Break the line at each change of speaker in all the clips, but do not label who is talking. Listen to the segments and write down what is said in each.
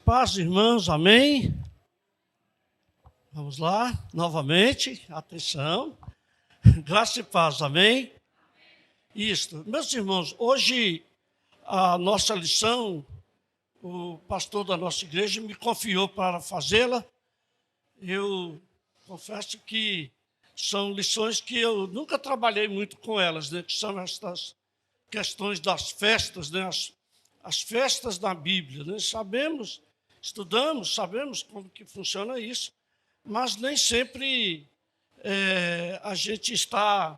paz, irmãos, amém? Vamos lá, novamente, atenção. Graça e paz, amém? Isto, meus irmãos, hoje a nossa lição, o pastor da nossa igreja me confiou para fazê-la. Eu confesso que são lições que eu nunca trabalhei muito com elas, né? Que são estas questões das festas, né? As festas da Bíblia, né? Estudamos, sabemos como que funciona isso, mas nem sempre a gente está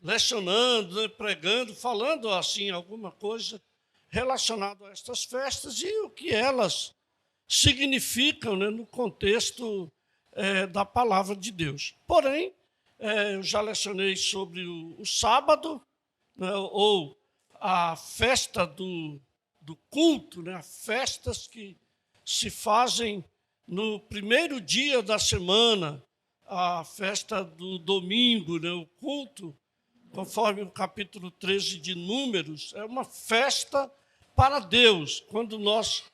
lecionando, né? Pregando, falando assim alguma coisa relacionada a estas festas e o que elas significam, né? No contexto da palavra de Deus. Porém, eu já lecionei sobre o sábado, né? Ou a festa do culto, né? Festas que se fazem no primeiro dia da semana, a festa do domingo, né? O culto, conforme o capítulo 13 de Números, é uma festa para Deus. Quando nós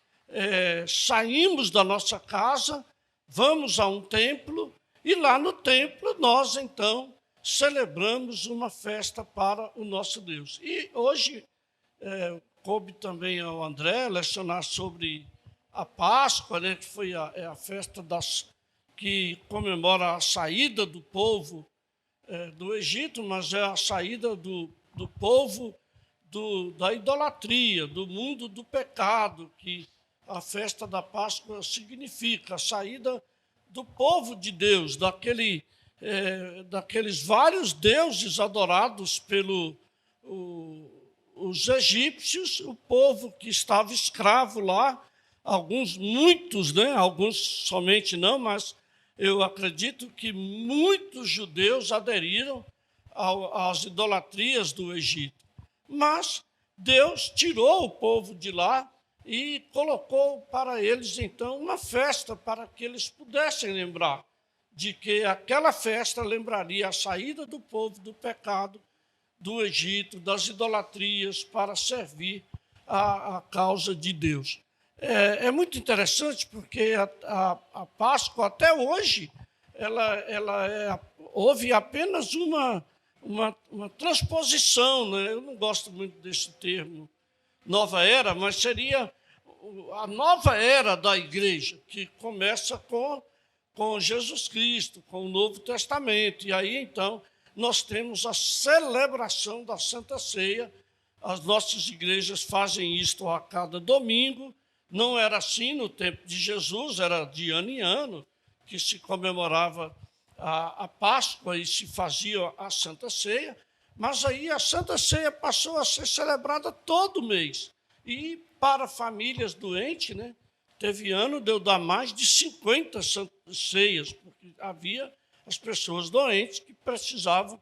saímos da nossa casa, vamos a um templo, e lá no templo nós, então, celebramos uma festa para o nosso Deus. E hoje coube também ao André lecionar sobre a Páscoa, né, que foi a festa que comemora a saída do povo do Egito, mas é a saída do povo da idolatria, do mundo do pecado, que a festa da Páscoa significa a saída do povo de Deus, daqueles vários deuses adorados pelos egípcios, o povo que estava escravo lá, muitos, né? Alguns somente não, mas eu acredito que muitos judeus aderiram às idolatrias do Egito. Mas Deus tirou o povo de lá e colocou para eles, então, uma festa para que eles pudessem lembrar de que aquela festa lembraria a saída do povo do pecado, do Egito, das idolatrias, para servir a causa de Deus. É muito interessante porque a Páscoa, até hoje, houve apenas uma transposição, né? Eu não gosto muito desse termo, nova era, mas seria a nova era da igreja, que começa com Jesus Cristo, com o Novo Testamento. E aí, então, nós temos a celebração da Santa Ceia. As nossas igrejas fazem isto a cada domingo. Não era assim no tempo de Jesus, era de ano em ano que se comemorava a Páscoa e se fazia a Santa Ceia. Mas aí a Santa Ceia passou a ser celebrada todo mês. E para famílias doentes, né, teve ano de eu dar mais de 50 Santas Ceias, porque havia as pessoas doentes que precisavam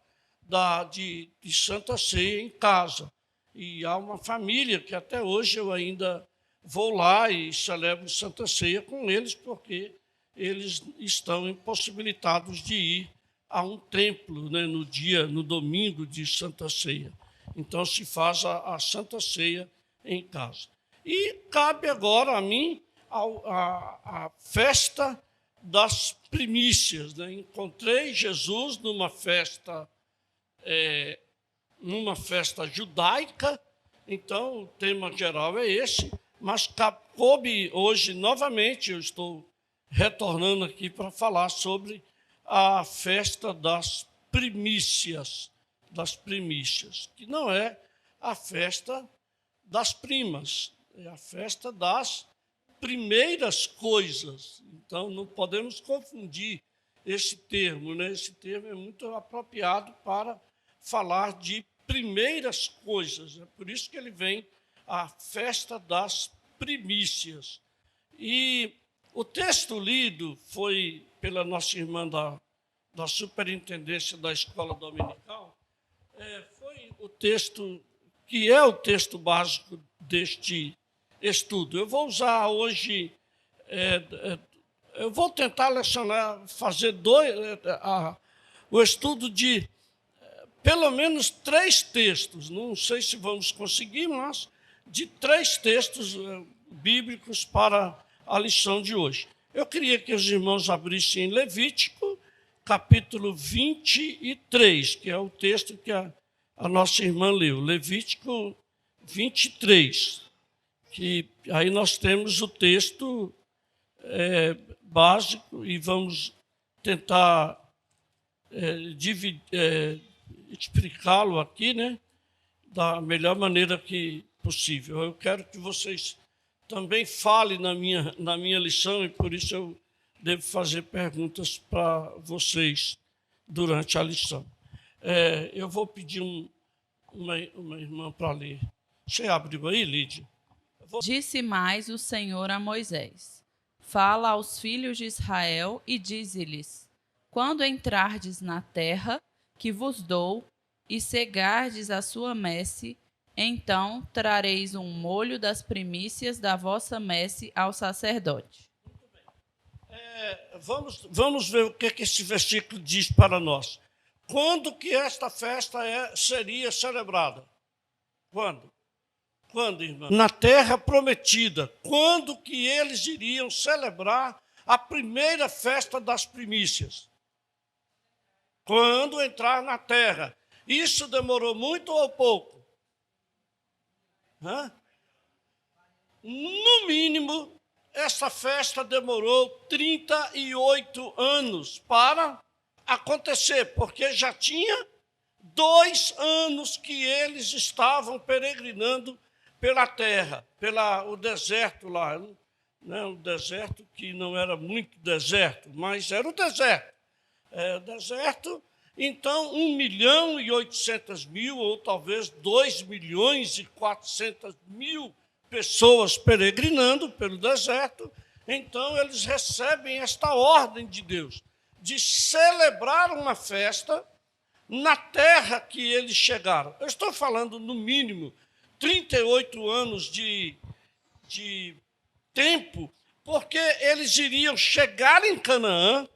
de Santa Ceia em casa. E há uma família que até hoje eu ainda vou lá e celebro Santa Ceia com eles, porque eles estão impossibilitados de ir a um templo, né, no domingo de Santa Ceia. Então se faz a Santa Ceia em casa. E cabe agora a mim a festa das primícias, né? Encontrei Jesus numa festa judaica, então o tema geral é esse, mas coube hoje novamente, eu estou retornando aqui para falar sobre a festa das primícias, que não é a festa das primas, é a festa das primeiras coisas. Então, não podemos confundir esse termo, né? Esse termo é muito apropriado para falar de primeiras coisas. É por isso que ele vem a festa das primícias. E o texto lido foi pela nossa irmã da superintendência da escola dominical, foi o texto que é o texto básico deste estudo. Eu vou usar hoje, eu vou tentar lecionar, fazer o estudo de pelo menos 3 textos, não sei se vamos conseguir, mas de 3 textos bíblicos para a lição de hoje. Eu queria que os irmãos abrissem em Levítico, capítulo 23, que é o texto que a nossa irmã leu. Levítico 23, que aí nós temos o texto básico e vamos tentar explicá-lo aqui, né, da melhor maneira que possível. Eu quero que vocês também falem na minha lição e por isso eu devo fazer perguntas para vocês durante a lição. Eu vou pedir uma irmã para ler. Você abriu aí, Lídia?
Disse mais o Senhor a Moisés: Fala aos filhos de Israel e dize-lhes: Quando entrardes na terra que vos dou e cegardes a sua messe, então trareis um molho das primícias da vossa messe ao sacerdote.
Vamos ver o que esse versículo diz para nós. Quando que esta festa seria celebrada? Quando? Quando, irmã? Na terra prometida. Quando que eles iriam celebrar a primeira festa das primícias? Quando entrar na terra. Isso demorou muito ou pouco? No mínimo, essa festa demorou 38 anos para acontecer, porque já tinha 2 anos que eles estavam peregrinando pela terra, o deserto lá, né? O deserto que não era muito deserto, mas era o deserto. Então, 1.800.000, ou talvez 2.400.000 pessoas peregrinando pelo deserto. Então, eles recebem esta ordem de Deus, de celebrar uma festa na terra que eles chegaram. Eu estou falando, no mínimo, 38 anos de tempo, porque eles iriam chegar em Canaã,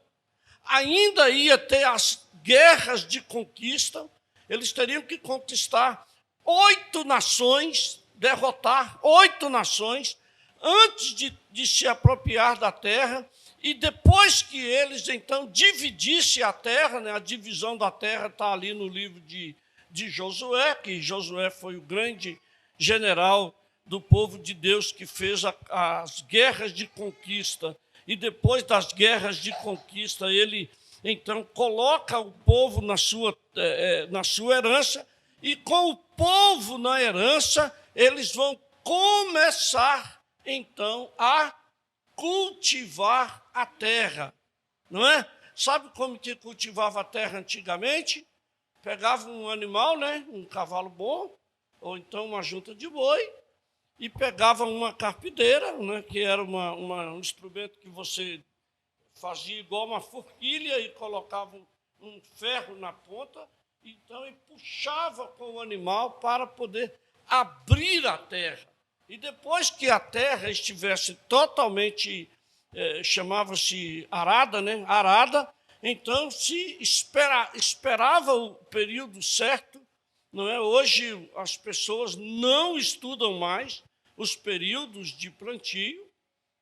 ainda ia ter as guerras de conquista, eles teriam que conquistar 8 nações, derrotar 8 nações, antes de se apropriar da terra, e depois que eles, então, dividissem a terra, né, a divisão da terra está ali no livro de Josué, que Josué foi o grande general do povo de Deus que fez as guerras de conquista, e depois das guerras de conquista, ele, então, coloca o povo na sua herança, e com o povo na herança, eles vão começar, então, a cultivar a terra, não é? Sabe como que cultivava a terra antigamente? Pegava um animal, né, um cavalo bom, ou então uma junta de boi, e pegava uma carpideira, né, que era um instrumento que você fazia igual uma forquilha e colocava um ferro na ponta, então e puxava com o animal para poder abrir a terra. E depois que a terra estivesse totalmente, chamava-se arada, né? Arada, então se esperava o período certo, não é? Hoje as pessoas não estudam mais os períodos de plantio,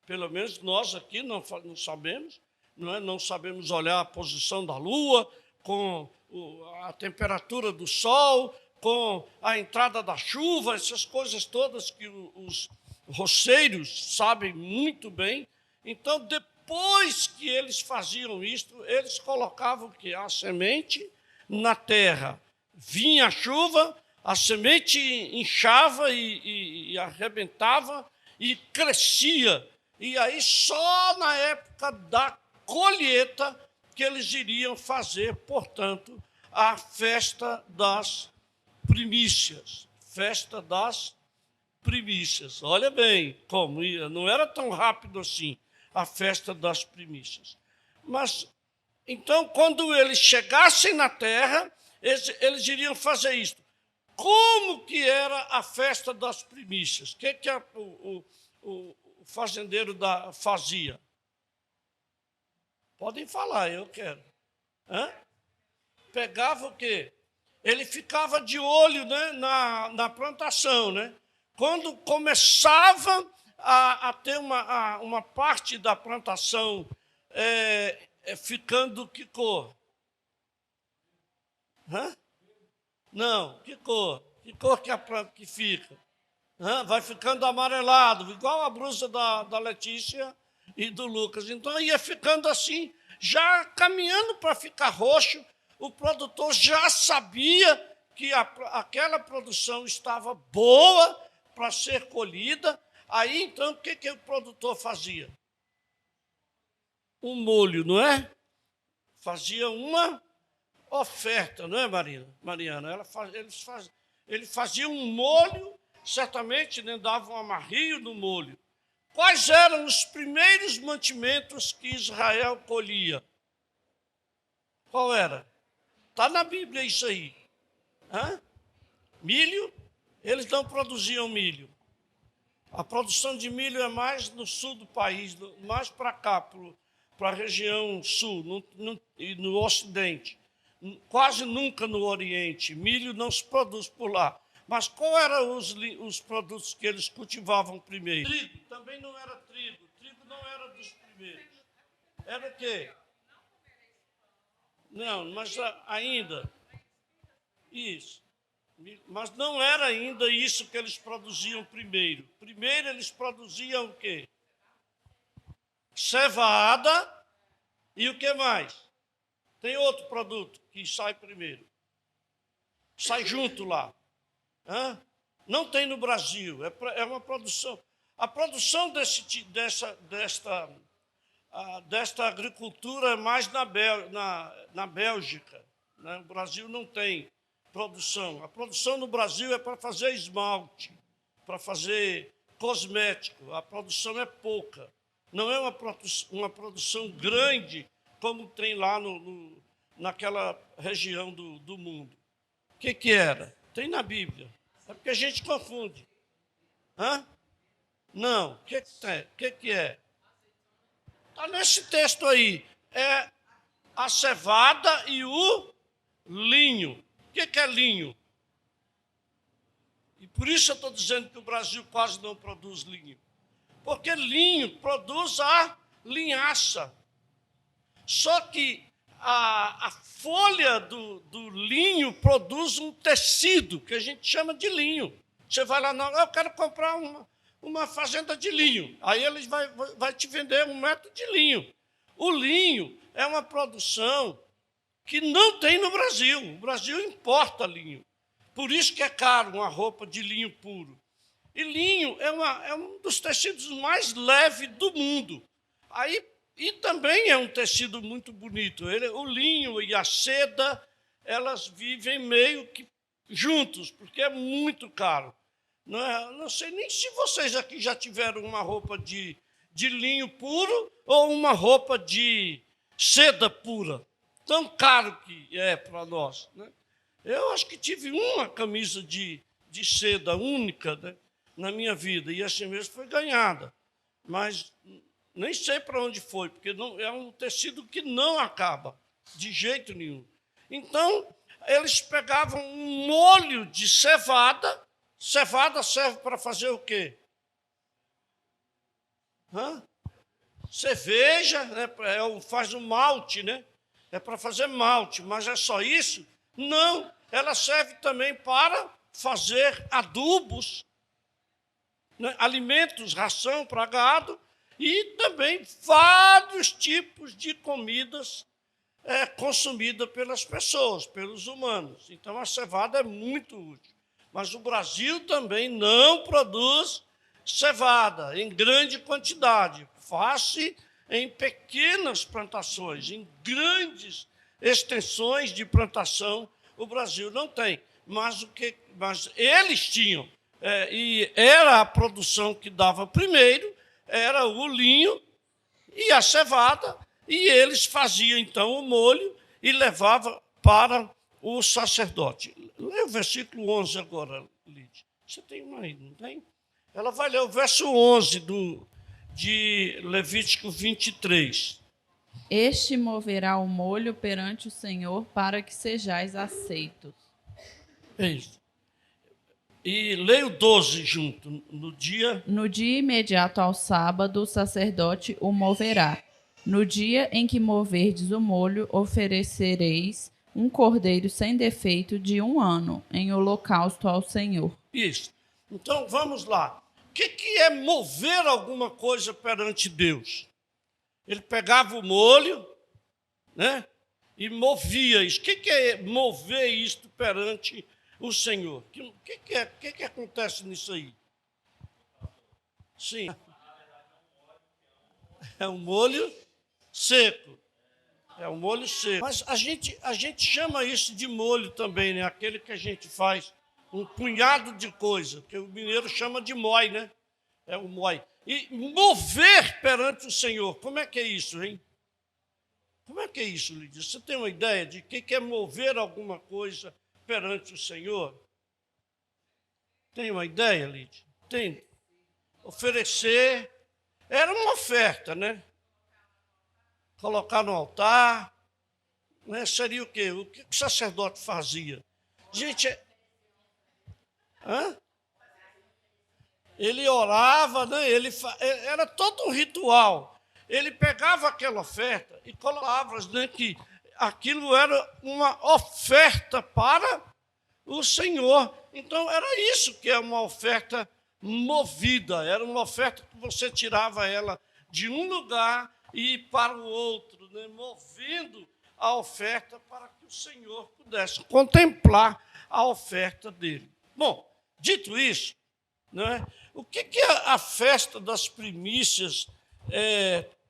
pelo menos nós aqui não sabemos, não é? Não sabemos olhar a posição da lua, com a temperatura do sol, com a entrada da chuva, essas coisas todas que os roceiros sabem muito bem. Então, depois que eles faziam isto, eles colocavam a semente na terra. Vinha a chuva, a semente inchava e arrebentava e crescia. E aí, só na época da colheita que eles iriam fazer, portanto, a festa das primícias. Festa das primícias. Olha bem como não era tão rápido assim a festa das primícias. Mas, então, quando eles chegassem na terra, eles iriam fazer isso. Como que era a festa das primícias? O que o fazendeiro fazia? Podem falar, eu quero. Pegava o quê? Ele ficava de olho, né, na plantação, né? Quando começava a ter uma parte da plantação ficando que cor? Hã? Não, que cor? Que cor que a planta que fica? Vai ficando amarelado, igual a blusa da Letícia e do Lucas. Então, ia ficando assim, já caminhando para ficar roxo. O produtor já sabia que aquela produção estava boa para ser colhida. Aí, então, o que o produtor fazia? Um molho, não é? Fazia uma oferta, não é, Mariana? Ele fazia um molho, certamente, né, dava um amarrio no molho. Quais eram os primeiros mantimentos que Israel colhia? Qual era? Está na Bíblia isso aí. Milho? Eles não produziam milho. A produção de milho é mais no sul do país, mais para cá, para a região sul e no ocidente. Quase nunca no Oriente. Milho não se produz por lá. Mas qual eram os produtos que eles cultivavam primeiro? Trigo. Também não era trigo. Trigo não era dos primeiros. Era o quê? Não, mas ainda. Isso. Mas não era ainda isso que eles produziam primeiro. Primeiro eles produziam o quê? Cevada e o que mais? Tem outro produto que sai primeiro. Sai junto lá. Não tem no Brasil. É uma produção. A produção desta agricultura é mais na Bélgica. Né? O Brasil não tem produção. A produção no Brasil é para fazer esmalte, para fazer cosmético. A produção é pouca. Não é uma produção grande como tem lá naquela região do mundo. O que era? Tem na Bíblia. É porque a gente confunde. Não. O que é? Está nesse texto aí. É a cevada e o linho. O que é linho? E por isso eu estou dizendo que o Brasil quase não produz linho. Porque linho produz a linhaça. Só que a folha do linho produz um tecido, que a gente chama de linho. Você vai lá, eu quero comprar uma fazenda de linho. Aí eles vai te vender 1 metro de linho. O linho é uma produção que não tem no Brasil. O Brasil importa linho. Por isso que é caro uma roupa de linho puro. E linho é um dos tecidos mais leves do mundo. E também é um tecido muito bonito. O linho e a seda, elas vivem meio que juntos, porque é muito caro. Não sei nem se vocês aqui já tiveram uma roupa de linho puro ou uma roupa de seda pura. Tão caro que é para nós. Né? Eu acho que tive uma camisa de seda única, né, na minha vida, e assim mesmo foi ganhada. Mas nem sei para onde foi, porque é um tecido que não acaba, de jeito nenhum. Então, eles pegavam um molho de cevada. Cevada serve para fazer o quê? Cerveja, né? Faz um malte, né? É para fazer malte, mas é só isso? Não, ela serve também para fazer adubos, né? Alimentos, ração para gado, e também vários tipos de comidas consumidas pelas pessoas, pelos humanos. Então, a cevada é muito útil. Mas o Brasil também não produz cevada em grande quantidade. Faz-se em pequenas plantações, em grandes extensões de plantação, o Brasil não tem. Mas eles tinham, e era a produção que dava primeiro, era o linho e a cevada, e eles faziam, então, o molho e levavam para o sacerdote. Lê o versículo 11 agora, Lídia. Você tem uma aí, não tem? Ela vai ler o verso 11 de Levítico 23.
Este moverá o molho perante o Senhor para que sejais aceitos.
É isso. E leio 12 junto. No dia
imediato ao sábado, o sacerdote o moverá. No dia em que moverdes o molho, oferecereis um cordeiro sem defeito de 1 ano, em holocausto ao Senhor.
Isso. Então, vamos lá. O que é mover alguma coisa perante Deus? Ele pegava o molho, né? E movia isso. O que é mover isto perante o Senhor? O que acontece nisso aí? Sim. É um molho seco. É um molho seco. Mas a gente chama isso de molho também, né? Aquele que a gente faz um punhado de coisa, que o mineiro chama de mói, né? É o mói. E mover perante o Senhor, como é que é isso, hein? Como é que é isso, Lídia? Você tem uma ideia de que é mover alguma coisa perante o Senhor? Tem uma ideia, Lídia? Tem. Oferecer. Era uma oferta, né? Colocar no altar. Né? Seria o quê? O que o sacerdote fazia? Gente, ele orava, né? Era todo um ritual. Ele pegava aquela oferta e colocava, né, que aquilo era uma oferta para o Senhor. Então, era isso que é uma oferta movida. Era uma oferta que você tirava ela de um lugar e ir para o outro, né, movendo a oferta para que o Senhor pudesse contemplar a oferta dele. Bom, dito isso, né, o que a festa das primícias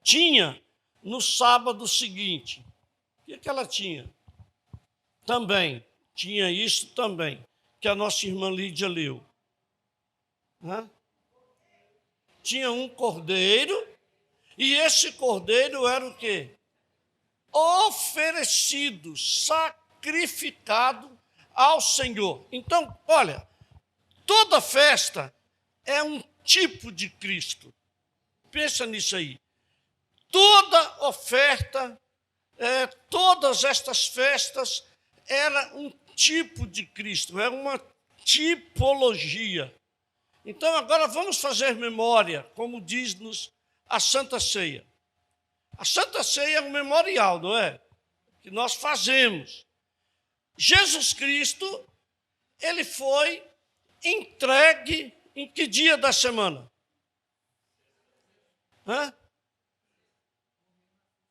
tinha no sábado seguinte? O que ela tinha? Também, tinha isso também, que a nossa irmã Lídia leu. Tinha um cordeiro, e esse cordeiro era o quê? Oferecido, sacrificado ao Senhor. Então, olha, toda festa é um tipo de Cristo. Pensa nisso aí. Toda oferta, todas estas festas, era um tipo de Cristo, era uma tipologia. Então, agora vamos fazer memória, como diz-nos a Santa Ceia. A Santa Ceia é um memorial, não é? Que nós fazemos. Jesus Cristo, ele foi entregue em que dia da semana?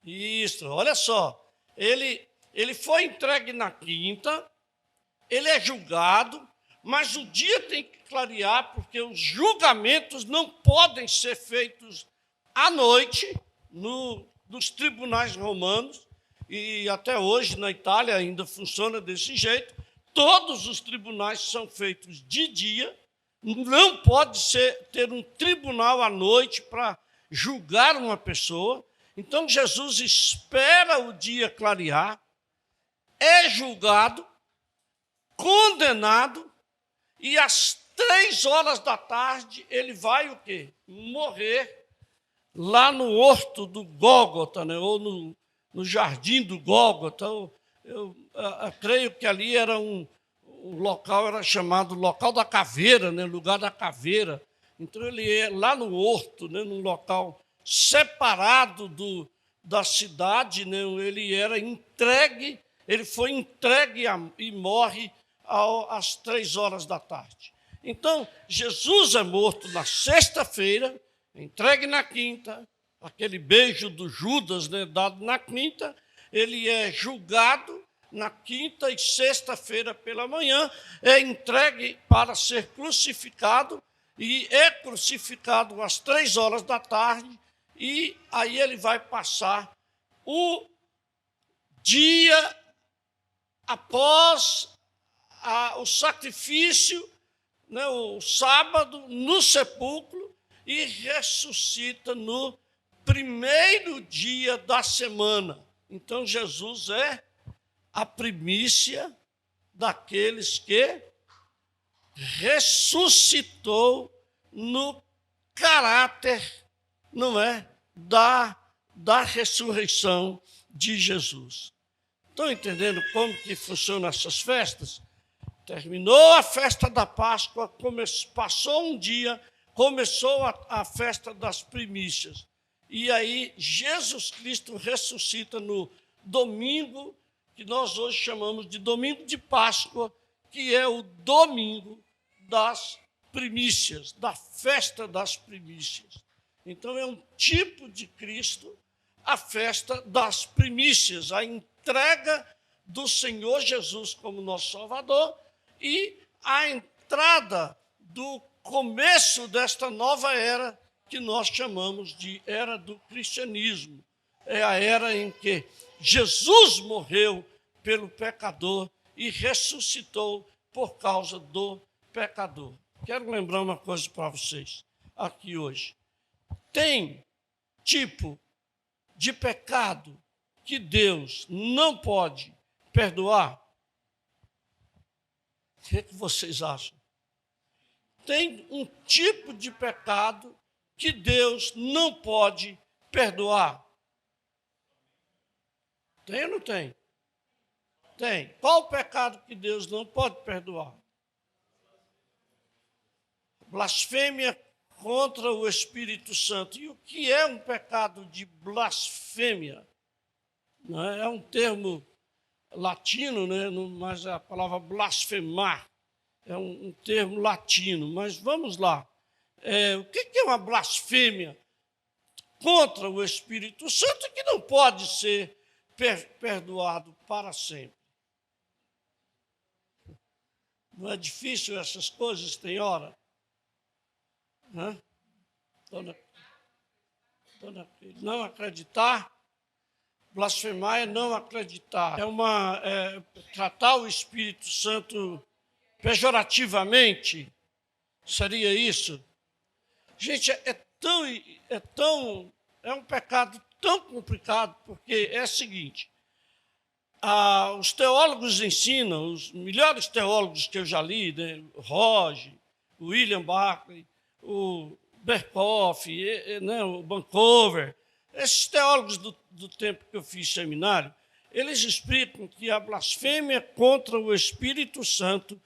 Isso, olha só. Ele foi entregue na quinta, ele é julgado, mas o dia tem que clarear, porque os julgamentos não podem ser feitos à noite nos tribunais romanos, e até hoje na Itália ainda funciona desse jeito. Todos os tribunais são feitos de dia, não pode ter um tribunal à noite para julgar uma pessoa. Então, Jesus espera o dia clarear, é julgado, condenado, e às 15h ele vai o quê? Morrer lá no horto do Gólgota, né? Ou no jardim do Gólgota. Eu creio que ali era o local era chamado local da caveira, né? Lugar da caveira. Então, ele é lá no horto, né? Num local separado da cidade, né? Ele foi entregue e morre às 15h. Então, Jesus é morto na sexta-feira, entregue na quinta, aquele beijo do Judas, né, dado na quinta, ele é julgado na quinta e sexta-feira pela manhã, é entregue para ser crucificado, e é crucificado às 15h, e aí ele vai passar o dia após o sacrifício, né, o sábado, no sepulcro, e ressuscita no primeiro dia da semana. Então, Jesus é a primícia daqueles que ressuscitou no caráter, não é, da ressurreição de Jesus. Estão entendendo como que funcionam essas festas? Terminou a festa da Páscoa, passou um dia, começou a festa das primícias. E aí Jesus Cristo ressuscita no domingo, que nós hoje chamamos de domingo de Páscoa, que é o domingo das primícias, da festa das primícias. Então é um tipo de Cristo, a festa das primícias, a entrega do Senhor Jesus como nosso Salvador e a entrada do começo desta nova era que nós chamamos de era do cristianismo. É a era em que Jesus morreu pelo pecador e ressuscitou por causa do pecador. Quero lembrar uma coisa para vocês aqui hoje. Tem tipo de pecado que Deus não pode perdoar? O que vocês acham? Tem um tipo de pecado que Deus não pode perdoar? Tem ou não tem? Tem. Qual o pecado que Deus não pode perdoar? Blasfêmia contra o Espírito Santo. E o que é um pecado de blasfêmia? Não é? É um termo latino, né? Mas a palavra blasfemar é um termo latino. Mas vamos lá. O que é uma blasfêmia contra o Espírito Santo que não pode ser perdoado para sempre? Não é difícil essas coisas, tem hora? Né? Não acreditar. Blasfemar é não acreditar. É tratar o Espírito Santo pejorativamente. Seria isso? Gente, é um pecado tão complicado, porque é o seguinte, os teólogos ensinam, os melhores teólogos que eu já li, né, Roger, o William Barclay, o Berkhoff, né, o Vancouver, esses teólogos do tempo que eu fiz seminário, eles explicam que a blasfêmia contra o Espírito Santo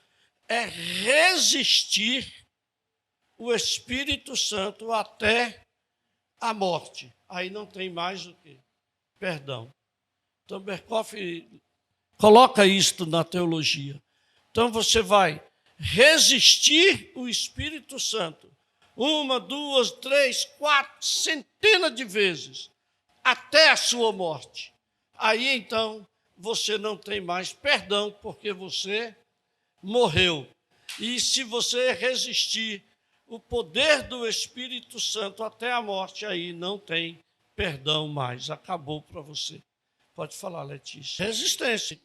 é resistir o Espírito Santo até a morte. Aí não tem mais o que? Perdão. Então, Berkhoff coloca isto na teologia. Então, você vai resistir o Espírito Santo 1, 2, 3, 4, centenas de vezes, até a sua morte. Aí, então, você não tem mais perdão, porque você morreu. E se você resistir o poder do Espírito Santo até a morte, aí não tem perdão mais. Acabou para você. Pode falar, Letícia. Resistência.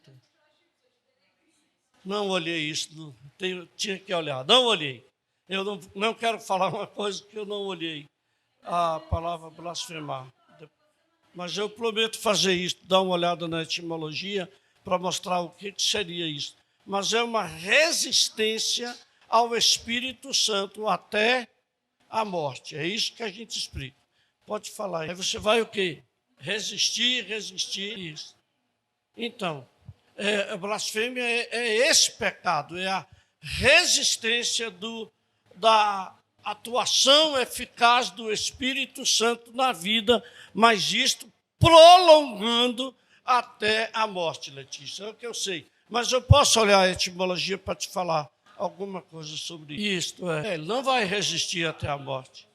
Não olhei isso, tinha que olhar. Não olhei. Eu não quero falar uma coisa que eu não olhei. A palavra blasfemar. Mas eu prometo fazer isso, dar uma olhada na etimologia para mostrar o que seria isso. Mas é uma resistência ao Espírito Santo até a morte. É isso que a gente explica. Pode falar. Aí você vai o quê? Resistir, isso. Então, a blasfêmia é esse pecado, é a resistência da atuação eficaz do Espírito Santo na vida, mas isto prolongando até a morte, Letícia. É o que eu sei. Mas eu posso olhar a etimologia para te falar alguma coisa sobre isso. Isto ele não vai resistir até a morte.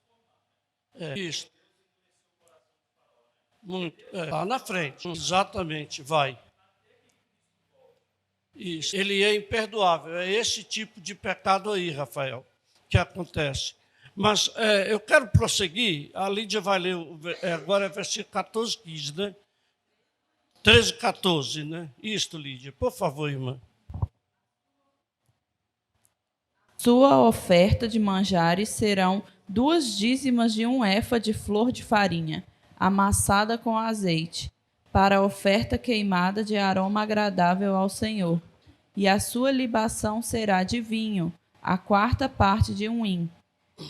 Isto. Muito. Lá na frente. Exatamente, vai. Isso. Ele é imperdoável. É esse tipo de pecado aí, Rafael, que acontece. Mas eu quero prosseguir. A Lídia vai ler, agora é versículo 14, 15, né? 13, 14, né? Isto, Lídia. Por favor, irmã.
Sua oferta de manjares serão 2 dízimas de 1 éfa de flor de farinha, amassada com azeite, para a oferta queimada de aroma agradável ao Senhor. E a sua libação será de vinho, a 4ª parte de 1 hin.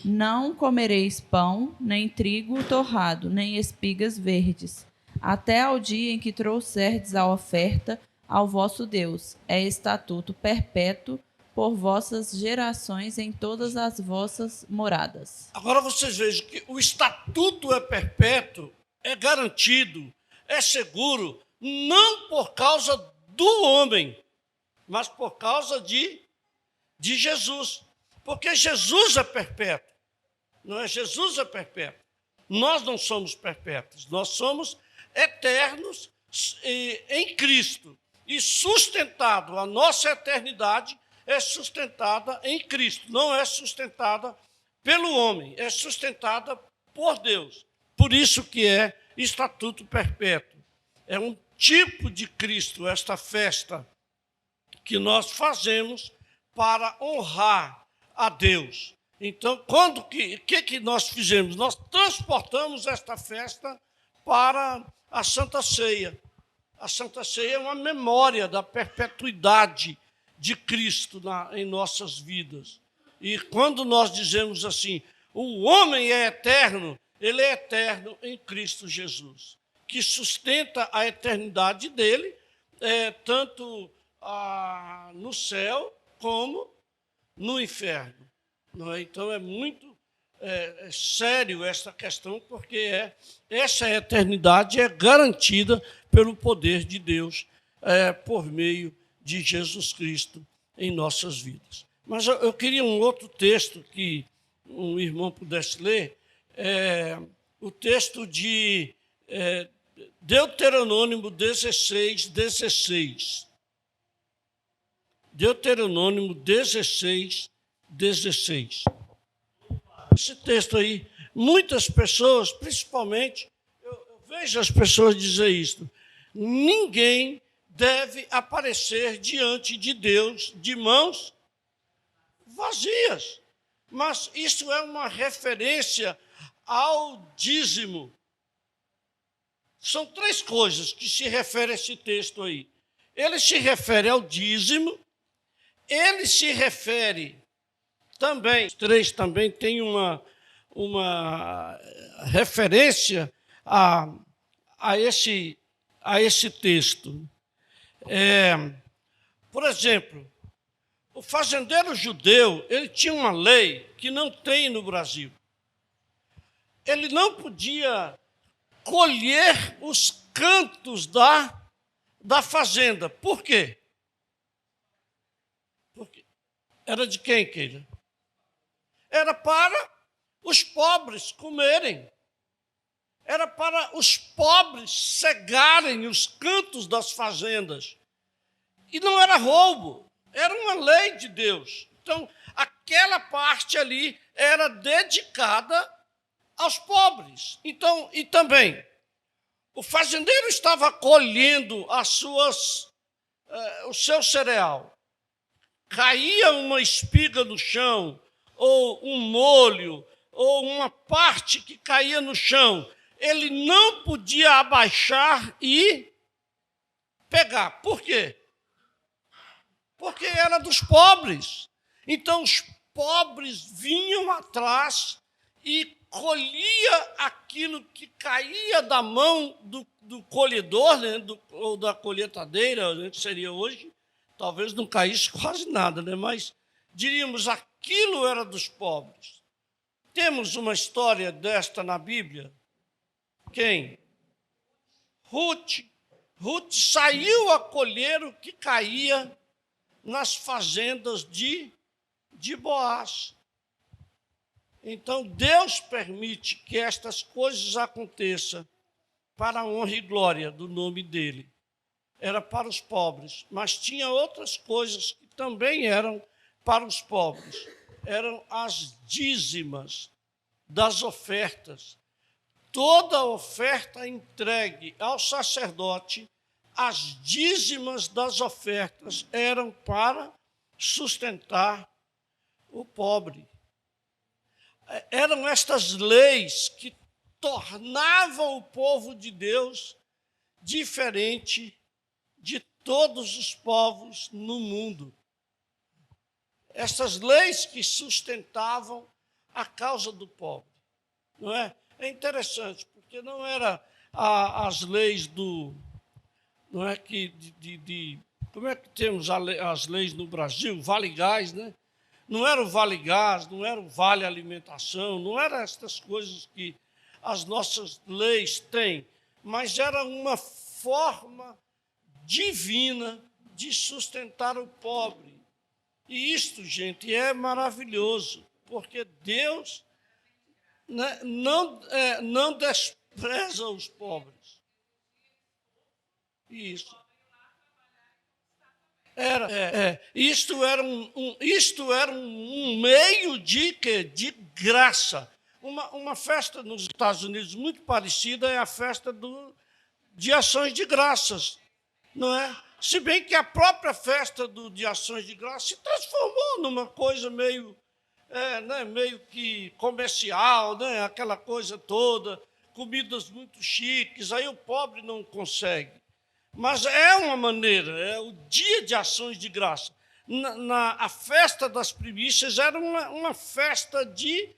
Não comereis pão, nem trigo torrado, nem espigas verdes, até ao dia em que trouxerdes a oferta ao vosso Deus. É estatuto perpétuo por vossas gerações em todas as vossas moradas.
Agora vocês vejam que o estatuto é perpétuo, é garantido, é seguro, não por causa do homem, mas por causa de Jesus. Porque Jesus é perpétuo, não é? Jesus é perpétuo. Nós não somos perpétuos, nós somos eternos em Cristo. E sustentado, a nossa eternidade é sustentada em Cristo, não é sustentada pelo homem, é sustentada por Deus. Por isso que é estatuto perpétuo. É um tipo de Cristo, esta festa que nós fazemos para honrar a Deus. Então, o que nós fizemos? Nós transportamos esta festa para a Santa Ceia. A Santa Ceia é uma memória da perpetuidade de Cristo em nossas vidas. E quando nós dizemos assim, o homem é eterno, ele é eterno em Cristo Jesus, que sustenta a eternidade dele, tanto no céu como no inferno. Não é? Então é muito sério essa questão, porque essa eternidade é garantida pelo poder de Deus por meio de Jesus Cristo em nossas vidas. Mas eu queria um outro texto que um irmão pudesse ler, o texto de Deuteronômio 16, 16. Deuteronômio 16, 16. Esse texto aí, muitas pessoas, principalmente, eu vejo as pessoas dizer isso, ninguém deve aparecer diante de Deus de mãos vazias. Mas isso é uma referência ao dízimo. São três coisas que se refere a esse texto aí. Ele se refere ao dízimo, ele se refere também, os três também tem uma referência a esse texto. Por exemplo, o fazendeiro judeu, ele tinha uma lei que não tem no Brasil. Ele não podia colher os cantos da fazenda. Por quê? Porque era de quem, queira? Era para os pobres comerem. Era para os pobres cegarem os cantos das fazendas. E não era roubo, era uma lei de Deus. Então, aquela parte ali era dedicada aos pobres. Então, e também, o fazendeiro estava colhendo o seu cereal. Caía uma espiga no chão, ou um molho, ou uma parte que caía no chão. Ele não podia abaixar e pegar. Por quê? Porque era dos pobres. Então, os pobres vinham atrás e colhia aquilo que caía da mão do colhedor, né, ou da colheitadeira, né, que seria hoje. Talvez não caísse quase nada, né, mas diríamos, aquilo era dos pobres. Temos uma história desta na Bíblia. Quem? Ruth. Ruth saiu a colher o que caía nas fazendas de Boaz. Então, Deus permite que estas coisas aconteçam para a honra e glória do nome dele. Era para os pobres, mas tinha outras coisas que também eram para os pobres. Eram as dízimas das ofertas. Toda oferta entregue ao sacerdote, as dízimas das ofertas eram para sustentar o pobre. Eram estas leis que tornavam o povo de Deus diferente de todos os povos no mundo. Essas leis que sustentavam a causa do pobre. Não é? É interessante, porque não era as leis não é que como é que temos as leis no Brasil? Vale Gás, né? Não era o Vale Gás, não era o Vale Alimentação, não eram essas coisas que as nossas leis têm, mas era uma forma divina de sustentar o pobre. E isto, gente, é maravilhoso, porque Deus, né, não despreza os pobres. Isso. Isto era um meio de quê? De graça. Uma festa nos Estados Unidos muito parecida é a festa de ações de graças, não é? Se bem que a própria festa de ações de graças se transformou numa coisa meio que comercial, né? Aquela coisa toda, comidas muito chiques, aí o pobre não consegue. Mas é uma maneira, é o dia de ações de graça. A festa das primícias era uma festa de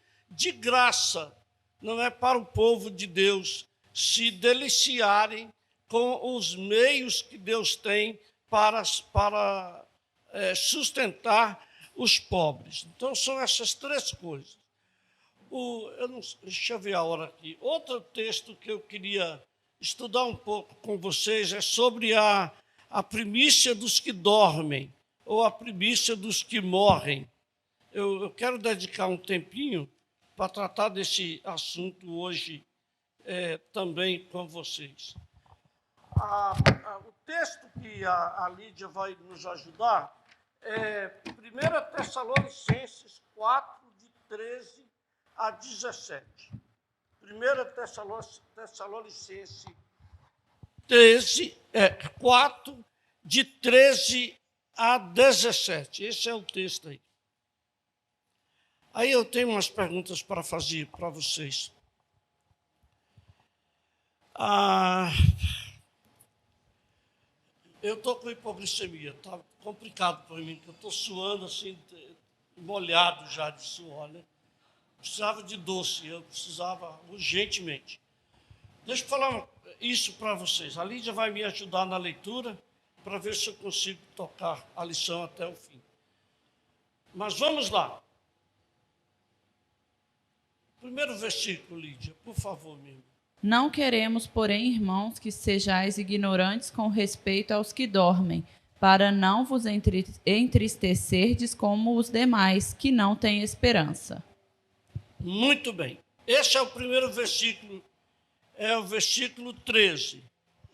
graça, não é, para o povo de Deus se deliciarem com os meios que Deus tem para sustentar os pobres. Então, são essas três coisas. Deixa eu ver a hora aqui. Outro texto que eu queria estudar um pouco com vocês é sobre a primícia dos que dormem, ou a primícia dos que morrem. Eu quero dedicar um tempinho para tratar desse assunto hoje também com vocês. O texto que a Lídia vai nos ajudar é 1 Tessalonicenses 4, de 13 a 17. 1 Tessalonicenses 4, de 13 a 17. Esse é o texto aí. Aí eu tenho umas perguntas para fazer para vocês. Eu estou com hipoglicemia, está complicado para mim, porque eu estou suando assim, molhado já de suor, né? Precisava de doce, eu precisava urgentemente. Deixa eu falar isso para vocês. A Lídia vai me ajudar na leitura para ver se eu consigo tocar a lição até o fim. Mas vamos lá. Primeiro versículo, Lídia, por favor, meu irmão.
Não queremos, porém, irmãos, que sejais ignorantes com respeito aos que dormem, para não vos entristecerdes como os demais, que não têm esperança.
Muito bem. Esse é o primeiro versículo, é o versículo 13.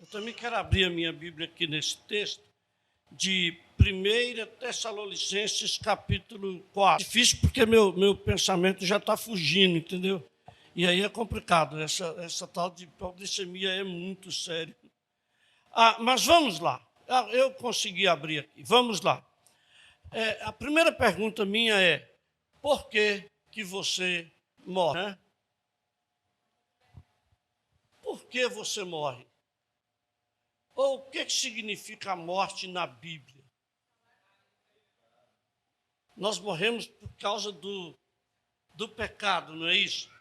Eu também quero abrir a minha Bíblia aqui nesse texto, de 1 Tessalonicenses, capítulo 4. Difícil porque meu pensamento já está fugindo, entendeu? E aí é complicado, essa tal de hipoglicemia é muito sério. Mas vamos lá, eu consegui abrir aqui, vamos lá. A primeira pergunta minha é, por que você morre? Né? Por que você morre? Ou o que significa a morte na Bíblia? Nós morremos por causa do pecado, não é isso?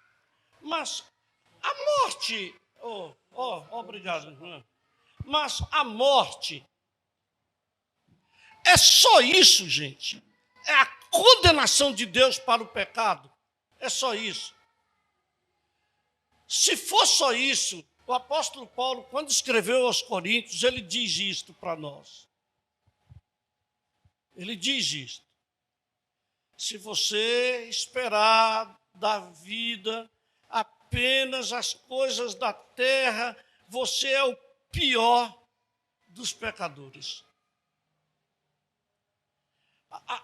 Mas a morte, obrigado, irmã. Mas a morte é só isso, gente. É a condenação de Deus para o pecado. É só isso. Se for só isso, o apóstolo Paulo, quando escreveu aos Coríntios, ele diz isto para nós. Ele diz isto. Se você esperar da vida apenas as coisas da terra, você é o pior dos pecadores.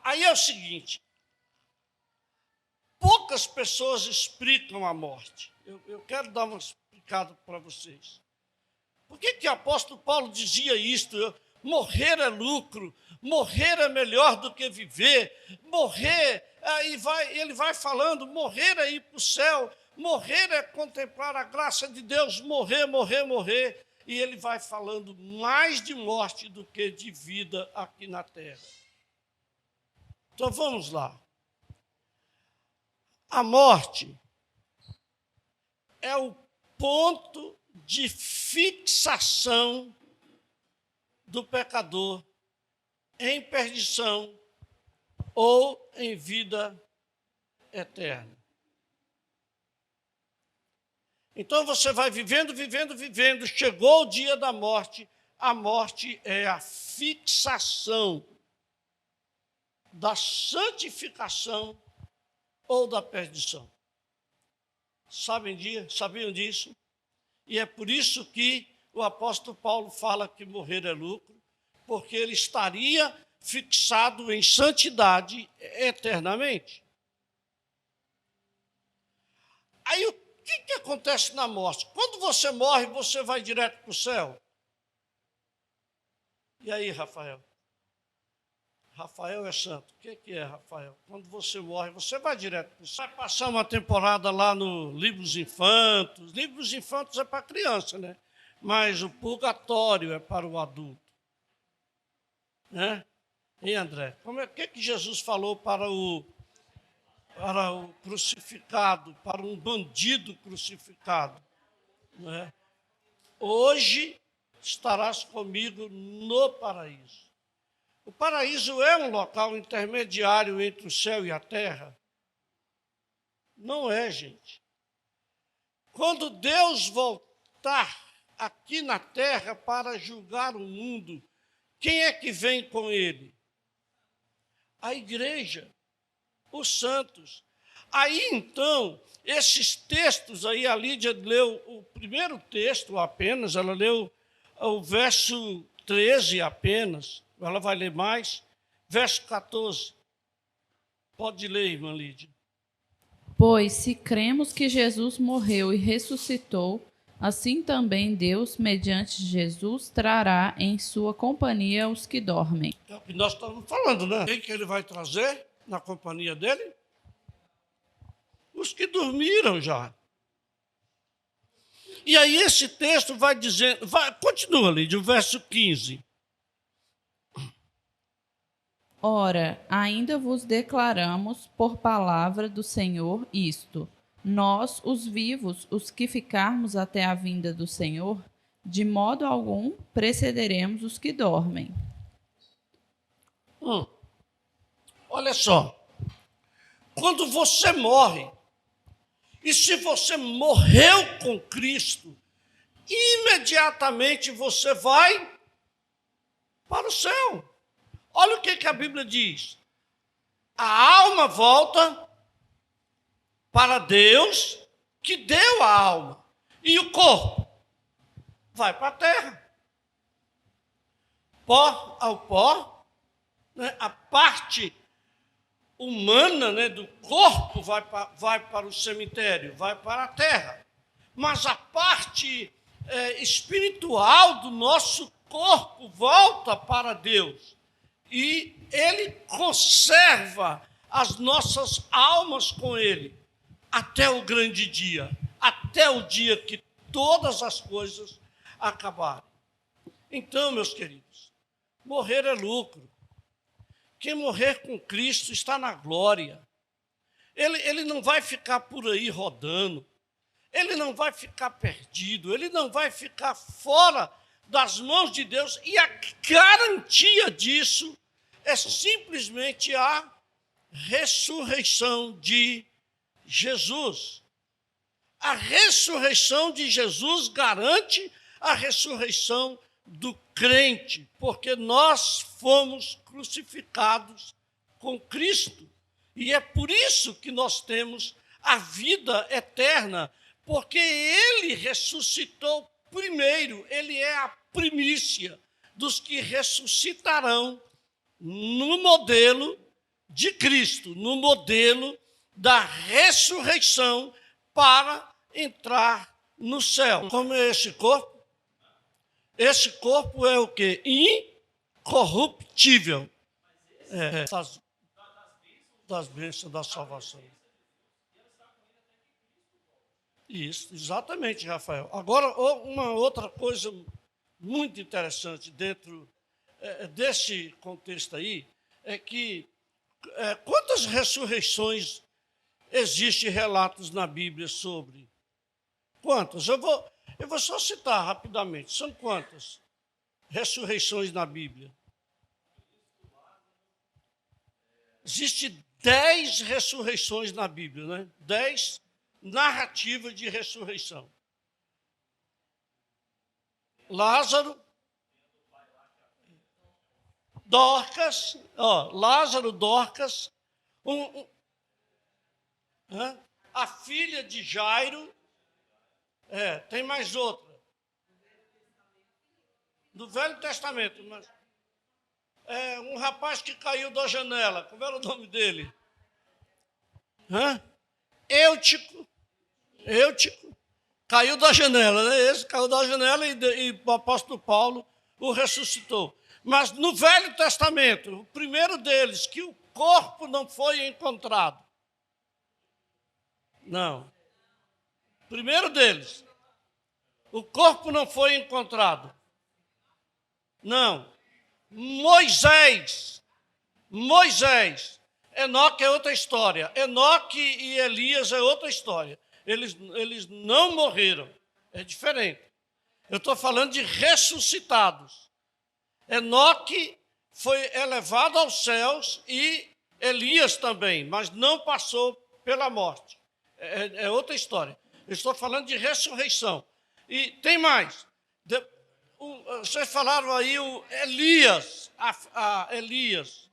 Aí é o seguinte, poucas pessoas explicam a morte. Eu quero dar uma explicada para vocês. Por que o apóstolo Paulo dizia isto? Morrer é lucro, morrer é melhor do que viver, morrer, ele vai falando, morrer é ir para o céu, morrer é contemplar a graça de Deus, morrer, morrer, morrer. E ele vai falando mais de morte do que de vida aqui na terra. Então vamos lá. A morte é o ponto de fixação do pecador em perdição ou em vida eterna. Então você vai vivendo, vivendo, vivendo, chegou o dia da morte. A morte é a fixação da santificação ou da perdição. Sabiam disso? E é por isso que o apóstolo Paulo fala que morrer é lucro, porque ele estaria fixado em santidade eternamente. Aí o que acontece na morte? Quando você morre, você vai direto para o céu? E aí, Rafael? Rafael é santo. O que é, Rafael? Quando você morre, você vai direto para o céu. Vai passar uma temporada lá no Livro dos Infantos. Livro dos Infantos é para criança, né? Mas o purgatório é para o adulto. Né? E André, o que Jesus falou para o crucificado, para um bandido crucificado? Né? Hoje estarás comigo no paraíso. O paraíso é um local intermediário entre o céu e a terra? Não é, gente. Quando Deus voltar aqui na terra para julgar o mundo, quem é que vem com ele? A igreja, os santos. Aí, então, esses textos aí, a Lídia leu o primeiro texto apenas, ela leu o verso 13 apenas, ela vai ler mais, verso 14. Pode ler, irmã Lídia.
Pois se cremos que Jesus morreu e ressuscitou, assim também Deus, mediante Jesus, trará em sua companhia os que dormem.
É o que nós estamos falando, né? Quem que ele vai trazer na companhia dele? Os que dormiram já. E aí esse texto vai dizendo, continua ali, do verso 15.
Ora, ainda vos declaramos por palavra do Senhor isto: nós, os vivos, os que ficarmos até a vinda do Senhor, de modo algum precederemos os que dormem.
Olha só, quando você morre, e se você morreu com Cristo, imediatamente você vai para o céu. Olha o que a Bíblia diz. A alma volta para Deus, que deu a alma. E o corpo vai para a terra. Pó ao pó, né? A parte humana, né, do corpo vai para o cemitério, vai para a terra. Mas a parte espiritual do nosso corpo volta para Deus. E ele conserva as nossas almas com ele até o grande dia, até o dia que todas as coisas acabarem. Então, meus queridos, morrer é lucro. Quem morrer com Cristo está na glória. Ele não vai ficar por aí rodando. Ele não vai ficar perdido. Ele não vai ficar fora das mãos de Deus. E a garantia disso é simplesmente a ressurreição de Jesus. A ressurreição de Jesus garante a ressurreição do crente, porque nós fomos crucificados com Cristo. E é por isso que nós temos a vida eterna, porque ele ressuscitou primeiro, ele é a primícia dos que ressuscitarão no modelo de Cristo, no modelo da ressurreição para entrar no céu. Como é esse corpo? Esse corpo é o quê? Incorruptível. Das bênçãos da salvação. Isso, exatamente, Rafael. Agora, uma outra coisa muito interessante dentro desse contexto aí, é que quantas ressurreições existem relatos na Bíblia sobre? Quantas? Eu vou só citar rapidamente. São quantas ressurreições na Bíblia? Existem 10 ressurreições na Bíblia, né? 10 narrativas de ressurreição. Lázaro, Dorcas, Lázaro, Dorcas, a filha de Jairo, tem mais outra. Do Velho Testamento, mas um rapaz que caiu da janela, como era o nome dele? Eutico, caiu da janela, né? Esse caiu da janela e o apóstolo Paulo o ressuscitou. Mas no Velho Testamento, o primeiro deles, que o corpo não foi encontrado. Não. Primeiro deles, o corpo não foi encontrado. Não. Moisés. Enoque é outra história. Enoque e Elias é outra história. Eles não morreram. É diferente. Eu estou falando de ressuscitados. Enoque foi elevado aos céus e Elias também, mas não passou pela morte. É outra história. Eu estou falando de ressurreição. E tem mais. Vocês falaram aí o Elias. Elias.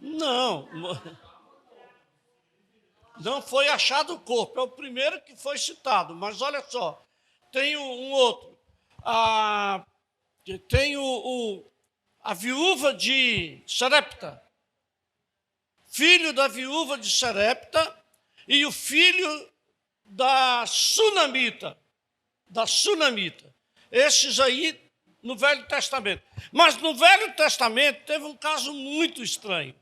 Não foi achado o corpo. É o primeiro que foi citado. Mas olha só, tem um outro. Tem a viúva de Sarepta, filho da viúva de Sarepta e o filho da Sunamita. Esses aí no Velho Testamento. Mas no Velho Testamento teve um caso muito estranho.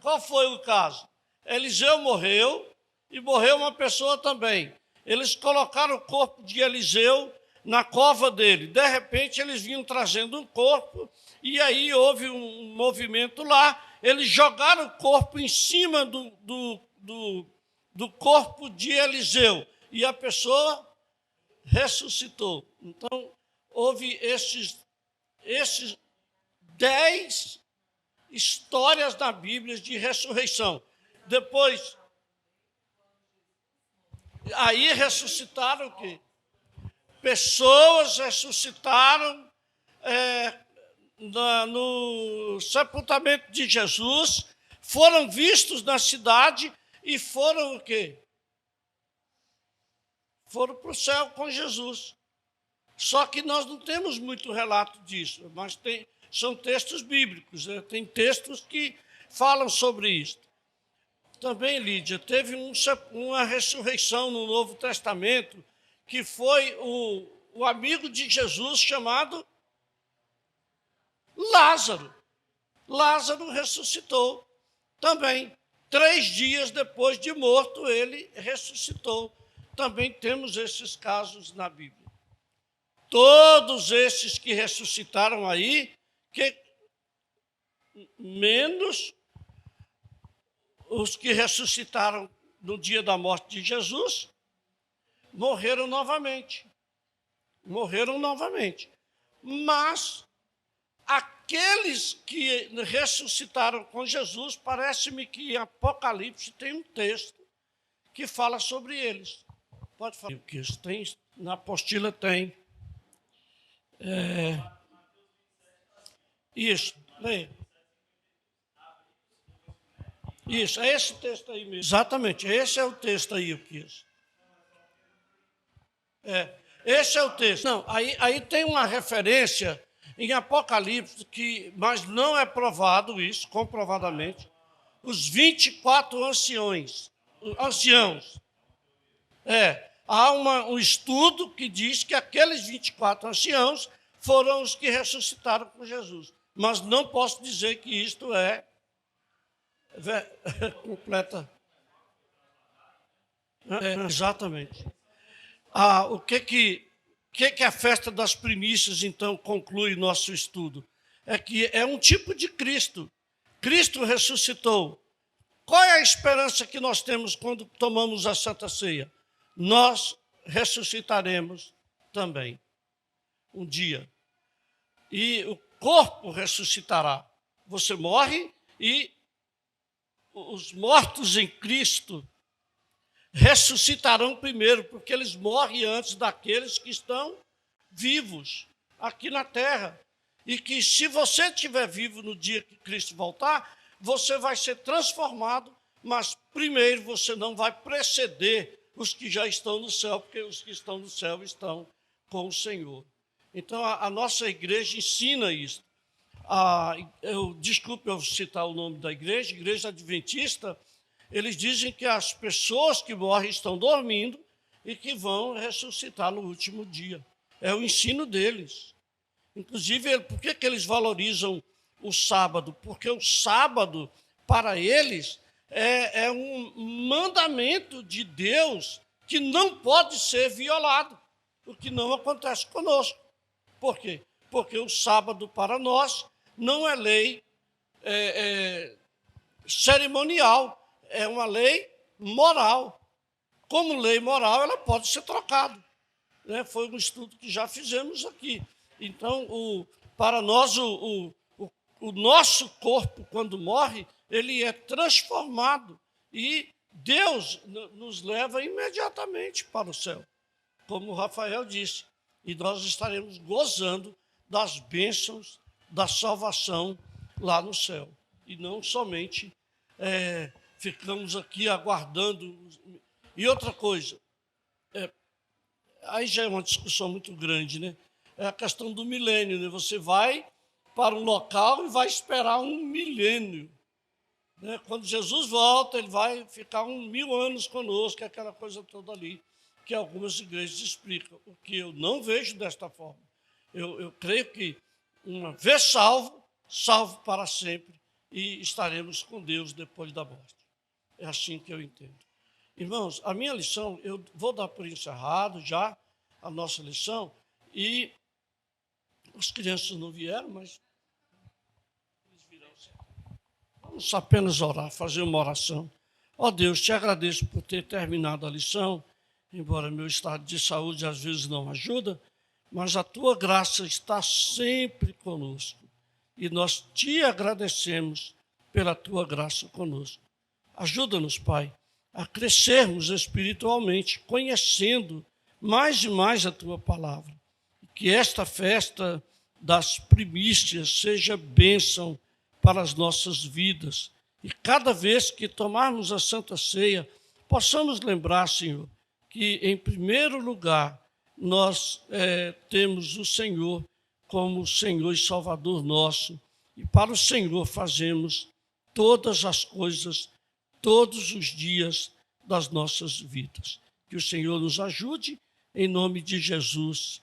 Qual foi o caso? Eliseu morreu e morreu uma pessoa também. Eles colocaram o corpo de Eliseu na cova dele. De repente, eles vinham trazendo um corpo e aí houve um movimento lá. Eles jogaram o corpo em cima do corpo de Eliseu e a pessoa ressuscitou. Então, houve esses 10 histórias na Bíblia de ressurreição. Depois, aí ressuscitaram o quê? Pessoas ressuscitaram no sepultamento de Jesus, foram vistos na cidade e foram o quê? Foram para o céu com Jesus. Só que nós não temos muito relato disso, mas são textos bíblicos, né? Tem textos que falam sobre isso. Também, Lídia, teve uma ressurreição no Novo Testamento, que foi o amigo de Jesus chamado Lázaro. Lázaro ressuscitou também. 3 dias depois de morto, ele ressuscitou. Também temos esses casos na Bíblia. Todos esses que ressuscitaram aí, menos os que ressuscitaram no dia da morte de Jesus, morreram novamente. Mas aqueles que ressuscitaram com Jesus, parece-me que em Apocalipse tem um texto que fala sobre eles. Pode falar. O que isso tem? Na apostila tem. Isso, leia. Isso, é esse texto aí mesmo. Exatamente, esse é o texto aí, o que isso. Esse é o texto. Não, aí tem uma referência em Apocalipse, mas não é provado isso, comprovadamente. Os 24 anciãos. Há um estudo que diz que aqueles 24 anciãos foram os que ressuscitaram com Jesus. Mas não posso dizer que isto é completa. Exatamente. O que a festa das primícias, então, conclui nosso estudo? É que é um tipo de Cristo. Cristo ressuscitou. Qual é a esperança que nós temos quando tomamos a Santa Ceia? Nós ressuscitaremos também, um dia. E o corpo ressuscitará. Você morre E os mortos em Cristo ressuscitarão primeiro, porque eles morrem antes daqueles que estão vivos aqui na terra. E que se você estiver vivo no dia que Cristo voltar, você vai ser transformado, mas primeiro você não vai preceder os que já estão no céu, porque os que estão no céu estão com o Senhor. Então, a nossa igreja ensina isso. Desculpe eu citar o nome da igreja adventista, eles dizem que as pessoas que morrem estão dormindo e que vão ressuscitar no último dia. É o ensino deles. Inclusive, por que eles valorizam o sábado? Porque o sábado, para eles, é um mandamento de Deus que não pode ser violado, o que não acontece conosco. Por quê? Porque o sábado, para nós, não é lei cerimonial, é uma lei moral. Como lei moral, ela pode ser trocada. Né? Foi um estudo que já fizemos aqui. Então, para nós, o nosso corpo, quando morre, ele é transformado e Deus nos leva imediatamente para o céu, como o Rafael disse, e nós estaremos gozando das bênçãos da salvação lá no céu. E não somente ficamos aqui aguardando. E outra coisa, aí já é uma discussão muito grande, né? É a questão do milênio, né? Você vai para um local e vai esperar um milênio. Né? Quando Jesus volta, ele vai ficar 1000 anos conosco, aquela coisa toda ali, que algumas igrejas explicam, o que eu não vejo desta forma. Eu creio que, uma vez salvo para sempre, e estaremos com Deus depois da morte. É assim que eu entendo. Irmãos, a minha lição, eu vou dar por encerrado já a nossa lição, e as crianças não vieram, mas eles virão sempre. Vamos apenas orar, fazer uma oração. Ó Deus, te agradeço por ter terminado a lição, embora meu estado de saúde às vezes não ajuda, mas a tua graça está sempre conosco. E nós te agradecemos pela tua graça conosco. Ajuda-nos, Pai, a crescermos espiritualmente, conhecendo mais e mais a tua palavra. Que esta festa das primícias seja bênção para as nossas vidas. E cada vez que tomarmos a Santa Ceia, possamos lembrar, Senhor, que em primeiro lugar nós temos o Senhor como Senhor e Salvador nosso. E para o Senhor fazemos todas as coisas, todos os dias das nossas vidas. Que o Senhor nos ajude, em nome de Jesus.